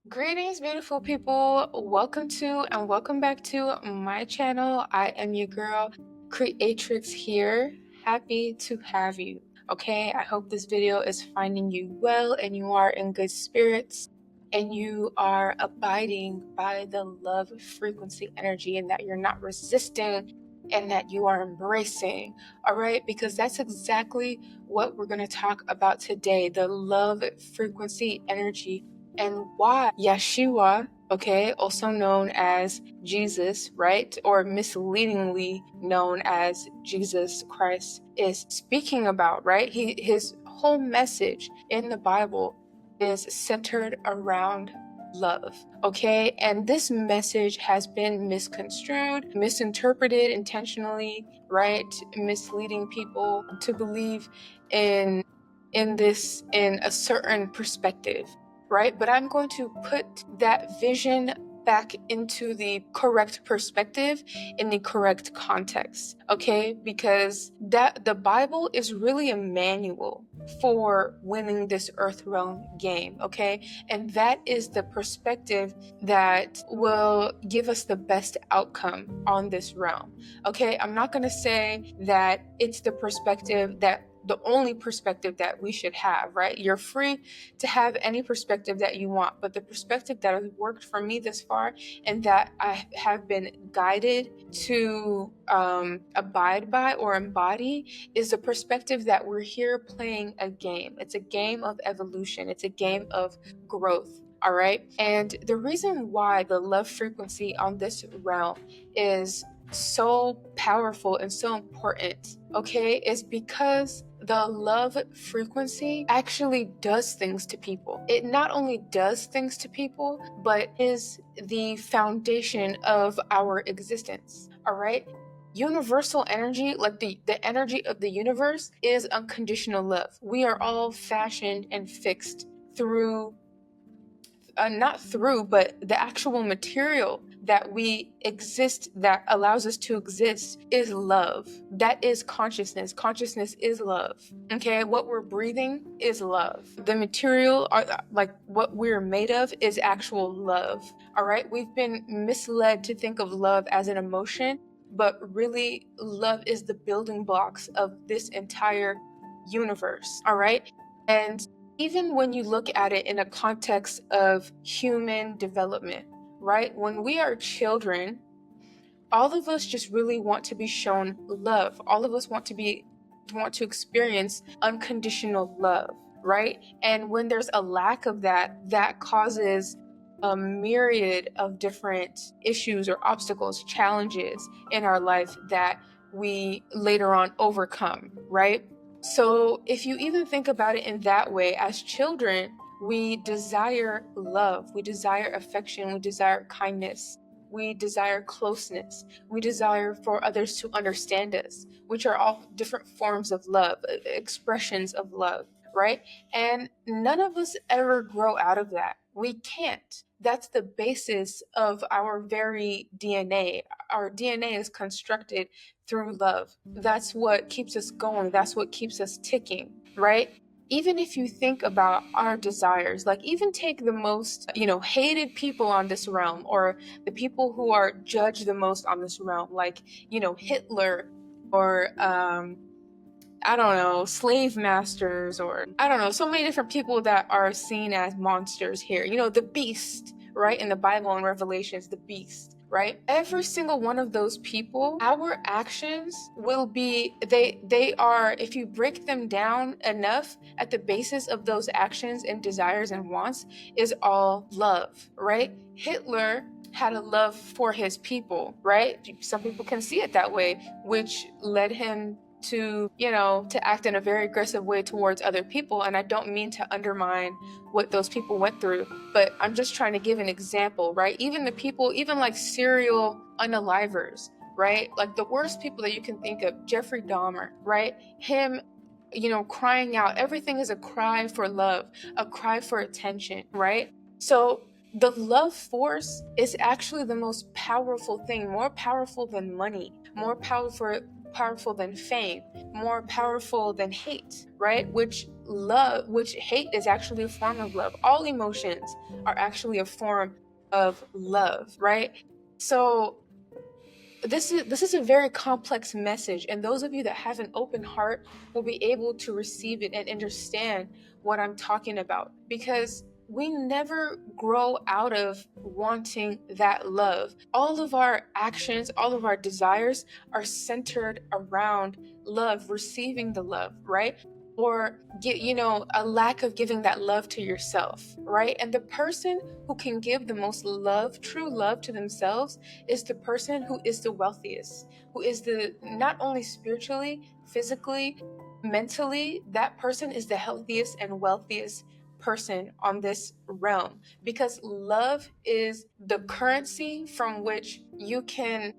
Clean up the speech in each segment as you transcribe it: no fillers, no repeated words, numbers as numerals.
Greetings, beautiful people. Welcome to and welcome back to my channel. I am your girl, Creatrix here. Happy to have you. Okay, I hope this video is finding you well and you are in good spirits and you are abiding by the love frequency energy and that you're not resisting and that you are embracing. All right, because that's exactly what we're going to talk about today, the love frequency energy and why Yeshua, okay, also known as Jesus, right, or misleadingly known as Jesus Christ, is speaking about, right? His whole message in the Bible is centered around love, okay? And this message has been misconstrued, misinterpreted intentionally, right? Misleading people to believe in in a certain perspective, right? But I'm going to put that vision back into the correct perspective in the correct context, okay? Because that the Bible is really a manual for winning this earth realm game, okay? And that is the perspective that will give us the best outcome on this realm, okay? I'm not going to say that it's the perspective that the only perspective that we should have, right? You're free to have any perspective that you want, but the perspective that has worked for me this far and that I have been guided to abide by or embody is the perspective that we're here playing a game. It's a game of evolution. It's a game of growth. All right. And the reason why the love frequency on this realm is so powerful and so important, okay, is because the love frequency actually does things to people. It not only does things to people, but is the foundation of our existence. All right. Universal energy, like the energy of the universe, is unconditional love. We are all fashioned and fixed through not through, but the actual material that we exist, that allows us to exist, is love. That is consciousness. Consciousness is love. Okay, what we're breathing is love. The material, like what we're made of, is actual love. All right, we've been misled to think of love as an emotion, but really, love is the building blocks of this entire universe. All right, and even when you look at it in a context of human development, right? When we are children, all of us just really want to be shown love. All of us want to experience unconditional love, right? And when there's a lack of that, that causes a myriad of different issues or obstacles, challenges in our life that we later on overcome, right? So if you even think about it in that way, as children, we desire love, we desire affection, we desire kindness, we desire closeness, we desire for others to understand us, which are all different forms of love, expressions of love, right? And none of us ever grow out of that. We can't. That's the basis of our very DNA. Our DNA is constructed through love. That's what keeps us going. That's what keeps us ticking, right? Even if you think about our desires, like even take the most, hated people on this realm, or the people who are judged the most on this realm, like, Hitler, or, I don't know, slave masters, or I don't know, so many different people that are seen as monsters here. The beast, right? In the Bible and Revelations, the beast, right? Every single one of those people, our actions will be, they are, if you break them down enough, at the basis of those actions and desires and wants is all love, right? Hitler had a love for his people, right? Some people can see it that way, which led him to act in a very aggressive way towards other people. And I don't mean to undermine what those people went through, but I'm just trying to give an example, right? Even the people, even like serial unalivers, right? Like the worst people that you can think of, Jeffrey Dahmer, right? Him, crying out. Everything is a cry for love, a cry for attention, right? So the love force is actually the most powerful thing, more powerful than money, more powerful than fame, more powerful than hate, right? Which love, which hate is actually a form of love. All emotions are actually a form of love, right? So this is a very complex message, and those of you that have an open heart will be able to receive it and understand what I'm talking about, because we never grow out of wanting that love. All of our actions, all of our desires are centered around love, receiving the love, right? Or get, a lack of giving that love to yourself, right? And the person who can give the most love, true love to themselves, is the person who is the wealthiest, who is the, not only spiritually, physically, mentally, that person is the healthiest and wealthiest person on this realm, because love is the currency from which you can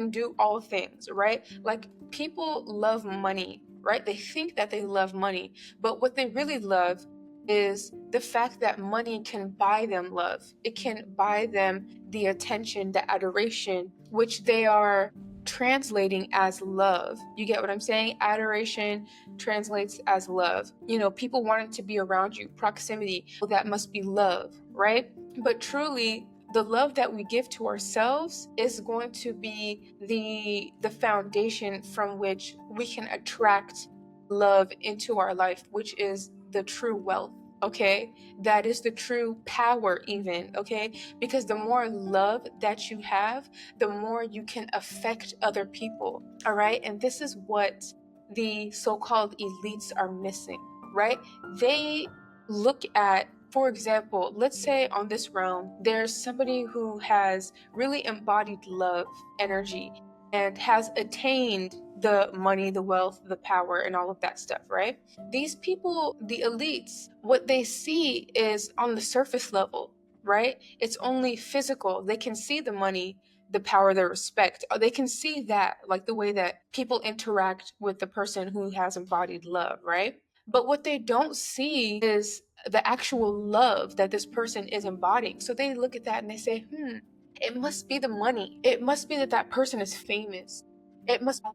do all things, right? Like, people love money, right? They think that they love money, but what they really love is the fact that money can buy them love. It can buy them the attention, the adoration, which they are translating as love. You get what I'm saying? Adoration translates as love. People wanting to be around you, proximity, well, that must be love, right? But truly, the love that we give to ourselves is going to be the foundation from which we can attract love into our life, which is the true wealth. Okay, that is the true power, even. Okay, because the more love that you have, the more you can affect other people. All right, and this is what the so-called elites are missing, right? They look at, for example, let's say on this realm, there's somebody who has really embodied love energy and has attained the money, the wealth, the power, and all of that stuff, right? These people, the elites, what they see is on the surface level, right? It's only physical. They can see the money, the power, the respect. They can see that, like the way that people interact with the person who has embodied love, right? But what they don't see is the actual love that this person is embodying. So they look at that and they say, it must be the money. It must be that that person is famous. It must be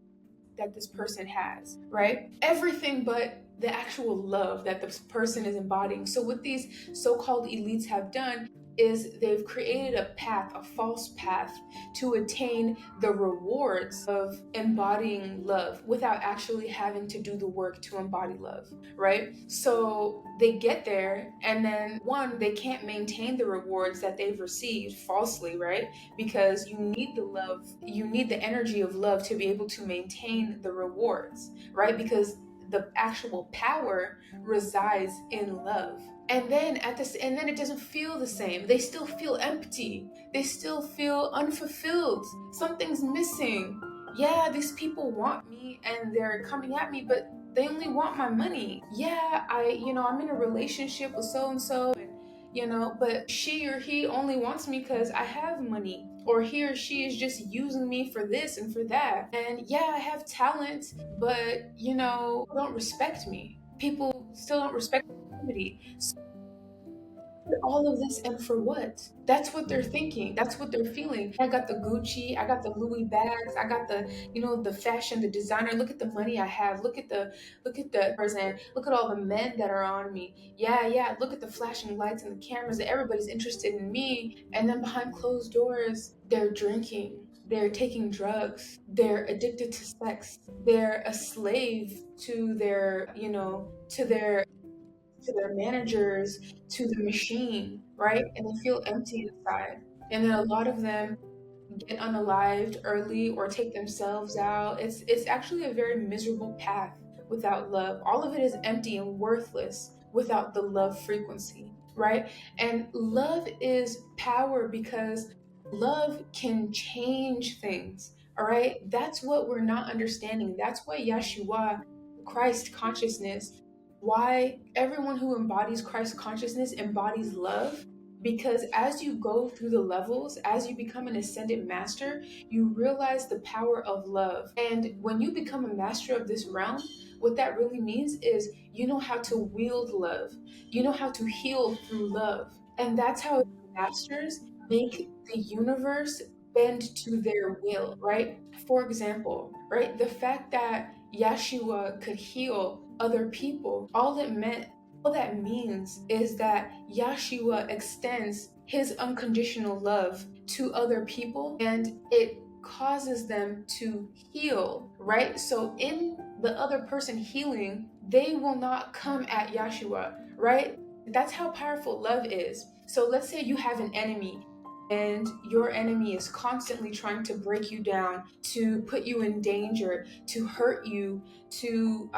that this person has, right? Everything but the actual love that this person is embodying. So what these so-called elites have done is they've created a path, a false path, to attain the rewards of embodying love without actually having to do the work to embody love, right? So they get there, and then one, they can't maintain the rewards that they've received falsely, right? Because you need the love, you need the energy of love to be able to maintain the rewards, right? Because the actual power resides in love. And then it doesn't feel the same. They still feel empty. They still feel unfulfilled. Something's missing. Yeah, these people want me and they're coming at me, but they only want my money. Yeah, I'm in a relationship with so and so, but she or he only wants me because I have money, or he or she is just using me for this and for that. And yeah, I have talent, but don't respect me. People still don't respect me. All of this, and for what? That's what they're thinking, that's what they're feeling. I got the Gucci, I got the Louis bags, I got the fashion, the designer. Look at the money I have, look at the person, look at all the men that are on me. Yeah, look at the flashing lights and the cameras, that everybody's interested in me. And then behind closed doors, they're drinking, they're taking drugs, they're addicted to sex, they're a slave to their managers, to the machine, right? And they feel empty inside. And then a lot of them get unalived early or take themselves out. It's actually a very miserable path without love. All of it is empty and worthless without the love frequency, right? And love is power, because love can change things. All right? That's what we're not understanding. That's why Yeshua, Christ consciousness, why everyone who embodies Christ consciousness embodies love, because as you go through the levels, as you become an ascended master, you realize the power of love. And when you become a master of this realm, what that really means is you know how to wield love, you know how to heal through love. And that's how masters make the universe bend to their will, right? For example, right, the fact that Yeshua could heal other people. All that means is that Yeshua extends his unconditional love to other people, and it causes them to heal, right? So in the other person healing, they will not come at Yeshua, right? That's how powerful love is. So let's say you have an enemy, and your enemy is constantly trying to break you down, to put you in danger, to hurt you, to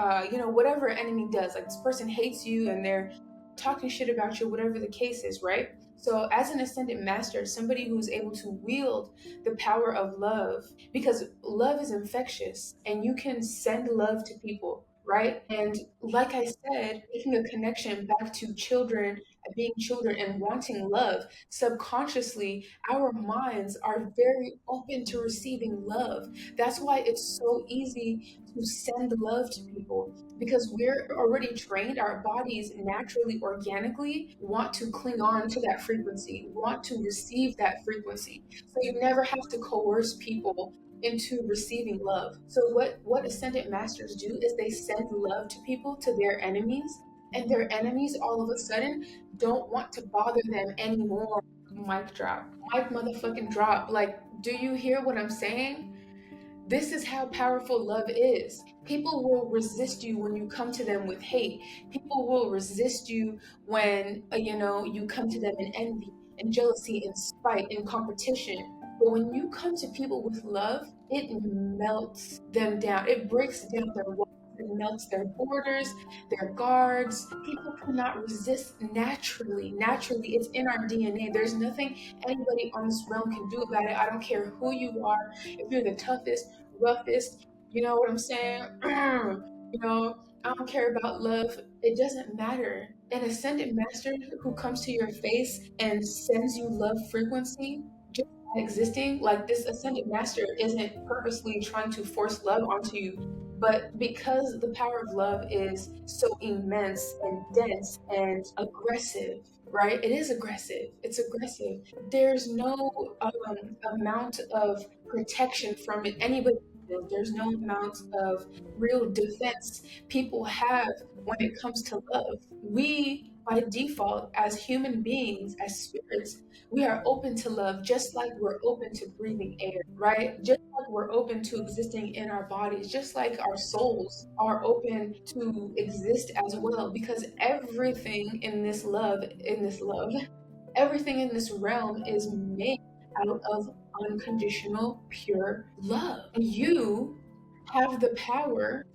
whatever an enemy does. Like, this person hates you and they're talking shit about you, whatever the case is, right? So as an ascended master, somebody who's able to wield the power of love, because love is infectious and you can send love to people, right? And like I said, making a connection back to children, being children and wanting love, subconsciously our minds are very open to receiving love. That's why it's so easy to send love to people, because we're already trained. Our bodies naturally, organically want to cling on to that frequency, want to receive that frequency. So you never have to coerce people into receiving love. So what ascendant masters do is they send love to people, to their enemies, and their enemies all of a sudden don't want to bother them anymore. Mic drop. Mic motherfucking drop. Like, do you hear what I'm saying? This is how powerful love is. People will resist you when you come to them with hate. People will resist you when you come to them in envy and jealousy and spite and competition. But when you come to people with love, it melts them down. It breaks down their walls. It melts their borders, their guards. People cannot resist naturally. Naturally, it's in our DNA. There's nothing anybody on this realm can do about it. I don't care who you are, if you're the toughest, roughest, you know what I'm saying? I don't care about love. It doesn't matter. An ascended master who comes to your face and sends you love frequency, just by existing, like, this ascended master isn't purposely trying to force love onto you, but because the power of love is so immense and dense and aggressive, right? It is aggressive. It's aggressive. There's no amount of protection from it. Anybody, there's no amount of real defense people have when it comes to love. We, by default, as human beings, as spirits, we are open to love, just like we're open to breathing air, right? Just like we're open to existing in our bodies, just like our souls are open to exist as well, because everything everything in this realm is made out of unconditional, pure love. And you have the power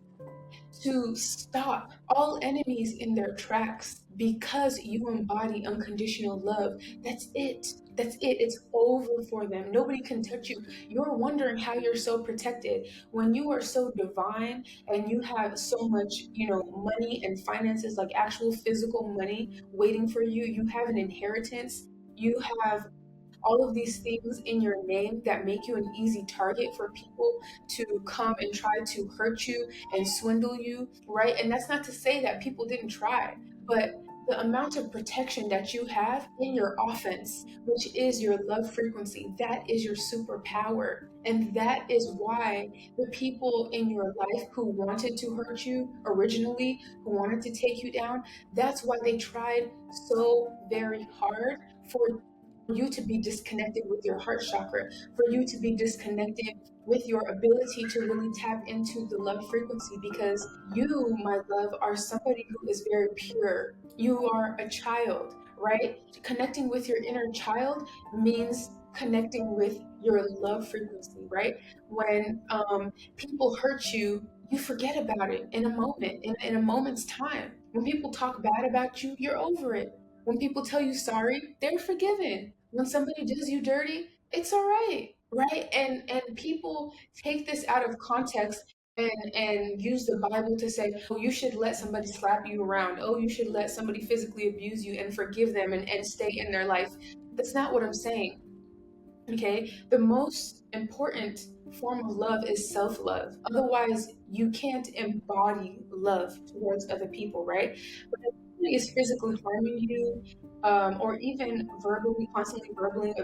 to stop all enemies in their tracks because you embody unconditional love. That's it. That's it. It's over for them. Nobody can touch you. You're wondering how you're so protected when you are so divine and you have so much, money and finances, like actual physical money waiting for you. You have an inheritance. You have all of these things in your name that make you an easy target for people to come and try to hurt you and swindle you, right? And that's not to say that people didn't try, but the amount of protection that you have in your offense, which is your love frequency, that is your superpower. And that is why the people in your life who wanted to hurt you originally, who wanted to take you down, that's why they tried so very hard for you to be disconnected with your heart chakra, for you to be disconnected with your ability to really tap into the love frequency, because you, my love, are somebody who is very pure. You are a child, right? Connecting with your inner child means connecting with your love frequency, right? When people hurt you, you forget about it in a moment, in a moment's time. When people talk bad about you, you're over it. When people tell you sorry, they're forgiven. When somebody does you dirty, it's all right, right? And people take this out of context and use the Bible to say, oh, you should let somebody slap you around. Oh, you should let somebody physically abuse you and forgive them and stay in their life. That's not what I'm saying. Okay, the most important form of love is self-love. Otherwise, you can't embody love towards other people, right? But if somebody is physically harming you, or even verbally, constantly verbally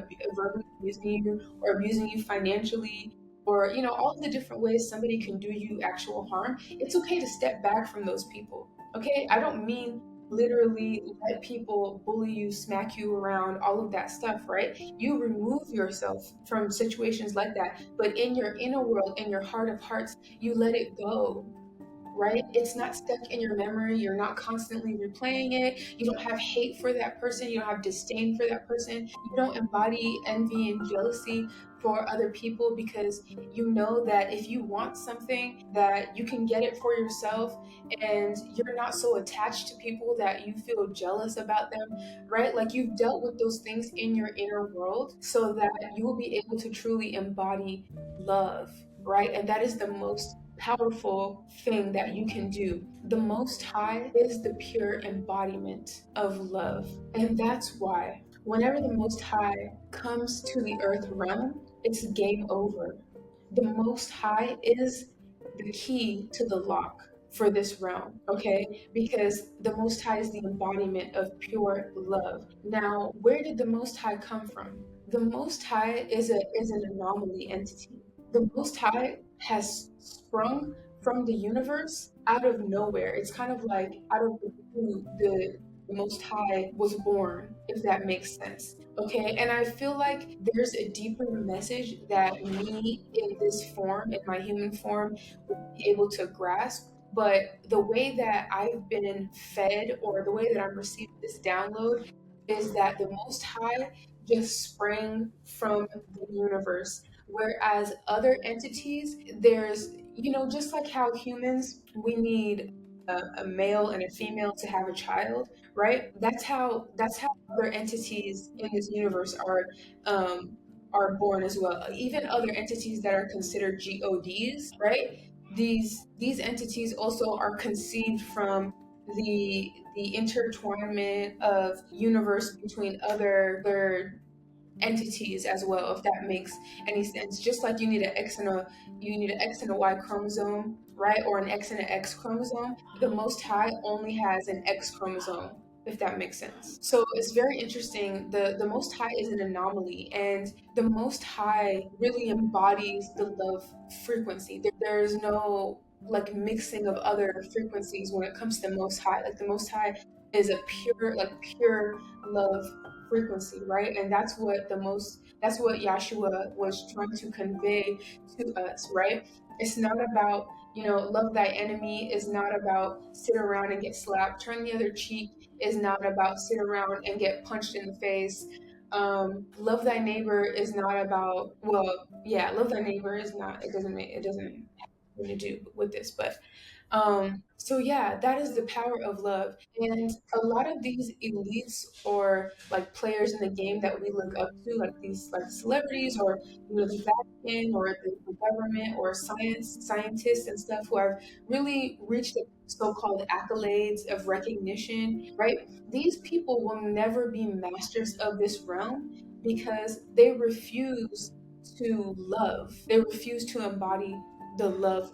abusing you, or abusing you financially, or all of the different ways somebody can do you actual harm, it's okay to step back from those people. Okay, I don't mean literally let people bully you, smack you around, all of that stuff, right? You remove yourself from situations like that, but in your inner world, in your heart of hearts, you let it go, right? It's not stuck in your memory. You're not constantly replaying it. You don't have hate for that person. You don't have disdain for that person. You don't embody envy and jealousy for other people, because you know that if you want something, that you can get it for yourself, and you're not so attached to people that you feel jealous about them, right? Like, you've dealt with those things in your inner world so that you will be able to truly embody love, right? And that is the most powerful thing that you can do. The Most High is the pure embodiment of love. And that's why whenever the Most High comes to the earth realm, it's game over. The Most High is the key to the lock for this realm, okay? Because the Most High is the embodiment of pure love. Now, where did the Most High come from? The Most High is an anomaly entity. The Most High has sprung from the universe out of nowhere. It's kind of like out of the blue, the Most High was born, if that makes sense. Okay, and I feel like there's a deeper message that me in this form, in my human form, will be able to grasp. But the way that I've been fed, or the way that I'm receiving this download, is that the Most High just sprang from the universe. Whereas other entities, there's, just like how humans, we need a male and a female to have a child, right? That's how other entities in this universe are born as well. Even other entities that are considered gods, right? These entities also are conceived from the intertwinement of universe between other entities as well, if that makes any sense. Just like you need an X and a Y chromosome, right? Or an X and an X chromosome. The Most High only has an X chromosome, if that makes sense. So it's very interesting. The Most High is an anomaly, and the Most High really embodies the love frequency. There's no like mixing of other frequencies when it comes to the Most High. Like, the Most High is a pure love frequency, right? And that's what Yahshua was trying to convey to us, right? It's not about, love thy enemy is not about sit around and get slapped. Turn the other cheek is not about sit around and get punched in the face. Love thy neighbor is not about, well, yeah, love thy neighbor is not, it doesn't have anything to do with this, but so yeah, that is the power of love. And a lot of these elites, or like players in the game that we look up to, like these like celebrities, or the Vatican, or the government, or scientists and stuff, who have really reached the so-called accolades of recognition, right? These people will never be masters of this realm, because they refuse to love. They refuse to embody the love,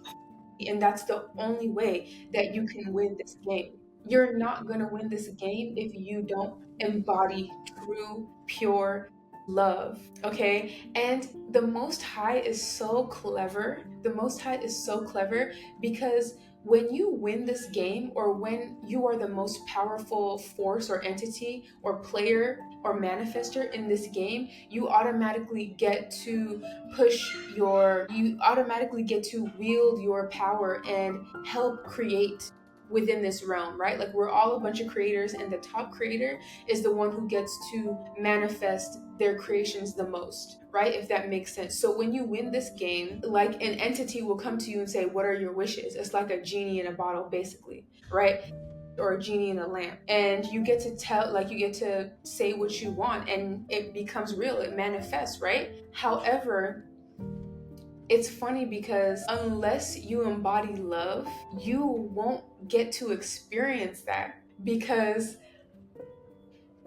and that's the only way that you can win this game. You're not going to win this game if you don't embody true, pure love, okay? And the Most High is so clever. The Most High is so clever, because when you win this game, or when you are the most powerful force or entity or player or manifester in this game, you automatically get to you automatically get to wield your power and help create within this realm, right? Like, we're all a bunch of creators, and the top creator is the one who gets to manifest their creations the most, right? If that makes sense. So when you win this game, like, an entity will come to you and say, what are your wishes? It's like a genie in a bottle, basically, right? Or a genie in a lamp, and you get to you get to say what you want, and it becomes real, it manifests, right? However, it's funny, because unless you embody love, you won't get to experience that, because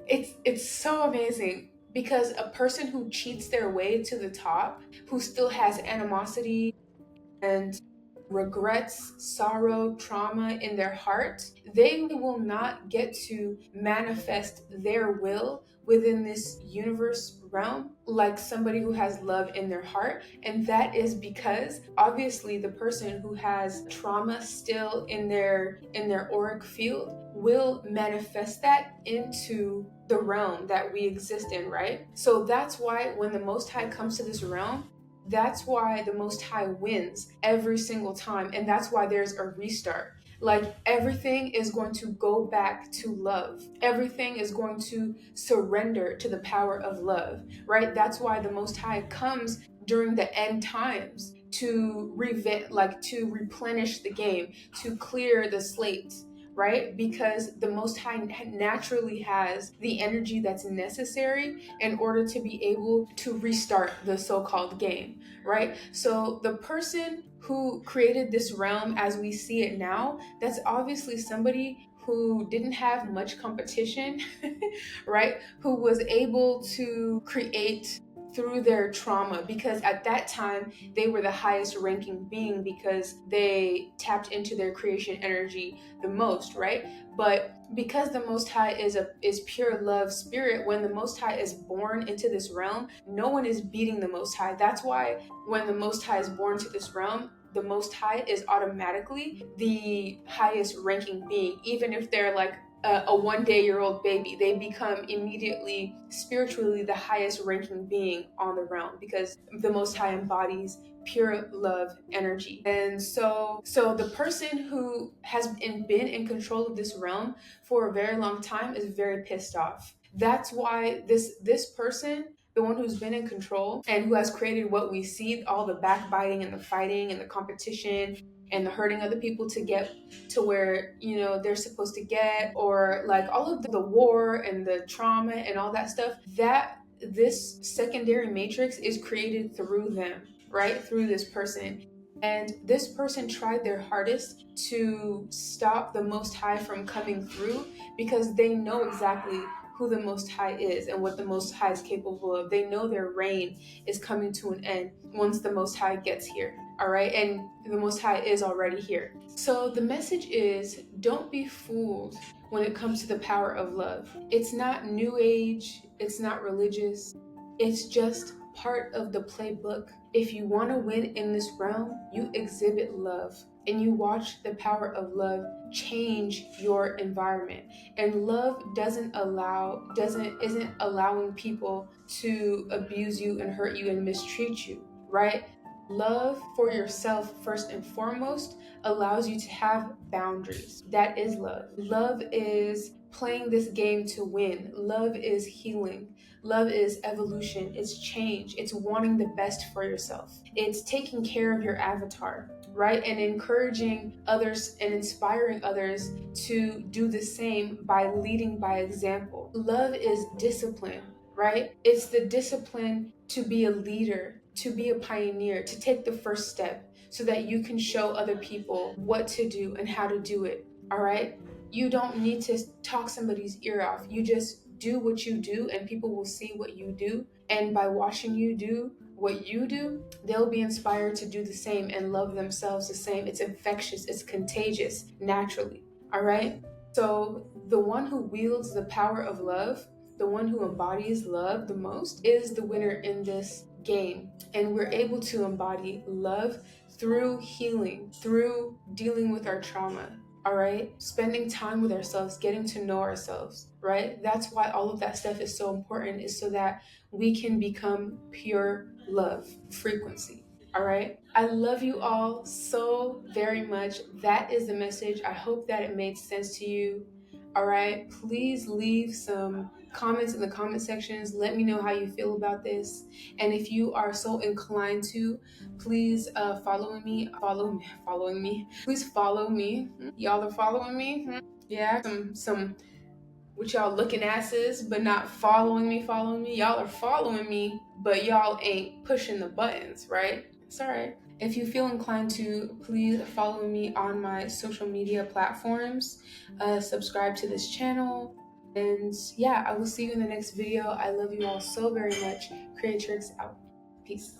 it's so amazing. Because a person who cheats their way to the top, who still has animosity and regrets, sorrow, trauma in their heart, they will not get to manifest their will within this universe realm like somebody who has love in their heart. And that is because obviously the person who has trauma still in their auric field will manifest that into the realm that we exist in, right? So that's why when the Most High comes to this realm, that's why the Most High wins every single time. And that's why there's a restart. Like everything is going to go back to love. Everything is going to surrender to the power of love, right? That's why the Most High comes during the end times to to replenish the game, to clear the slate, right? Because the Most High naturally has the energy that's necessary in order to be able to restart the so-called game, right? So the person who created this realm as we see it now, that's obviously somebody who didn't have much competition, right? Who was able to create through their trauma, because at that time they were the highest ranking being because they tapped into their creation energy the most, right? But because the Most High is pure love spirit, when the Most High is born into this realm, no one is beating the Most High. That's why when the Most High is born to this realm, the Most High is automatically the highest ranking being, even if they're like a 1-day-old baby. They become immediately spiritually the highest ranking being on the realm because the Most High embodies pure love energy. And so the person who has been in control of this realm for a very long time is very pissed off. That's why this person, the one who's been in control and who has created what we see, all the backbiting and the fighting and the competition and the hurting other people to get to where they're supposed to get, or like all of the war and the trauma and all that stuff, that this secondary matrix is created through them, right? Through this person. And this person tried their hardest to stop the Most High from coming through because they know exactly who the Most High is and what the Most High is capable of. They know their reign is coming to an end once the Most High gets here, all right? And the Most High is already here. So the message is, don't be fooled when it comes to the power of love. It's not new age, it's not religious, it's just part of the playbook. If you want to win in this realm, you exhibit love and you watch the power of love change your environment. And love isn't allowing people to abuse you and hurt you and mistreat you, right? Love for yourself first and foremost allows you to have boundaries. That is love. Love is playing this game to win. Love is healing. Love is evolution. It's change. It's wanting the best for yourself. It's taking care of your avatar, right? And encouraging others and inspiring others to do the same by leading by example. Love is discipline, right? It's the discipline to be a leader, to be a pioneer, to take the first step so that you can show other people what to do and how to do it, all right? You don't need to talk somebody's ear off. You just do what you do and people will see what you do. And by watching you do what you do, they'll be inspired to do the same and love themselves the same. It's infectious, it's contagious naturally, all right? So the one who wields the power of love, the one who embodies love the most, is the winner in this game. And we're able to embody love through healing, through dealing with our trauma, all right? Spending time with ourselves, getting to know ourselves, right? That's why all of that stuff is so important, is so that we can become pure love frequency, all right? I love you all so very much. That is the message. I hope that it made sense to you, all right? Please leave some comments in the comment sections. Let me know how you feel about this. And if you are so inclined to, please following me. Please follow me. Y'all are following me? Yeah, some with y'all looking asses, but not following me. Y'all are following me, but y'all ain't pushing the buttons, right? It's all right. If you feel inclined to, please follow me on my social media platforms. Subscribe to this channel. And yeah, I will see you in the next video. I love you all so very much. Creatrix out. Peace.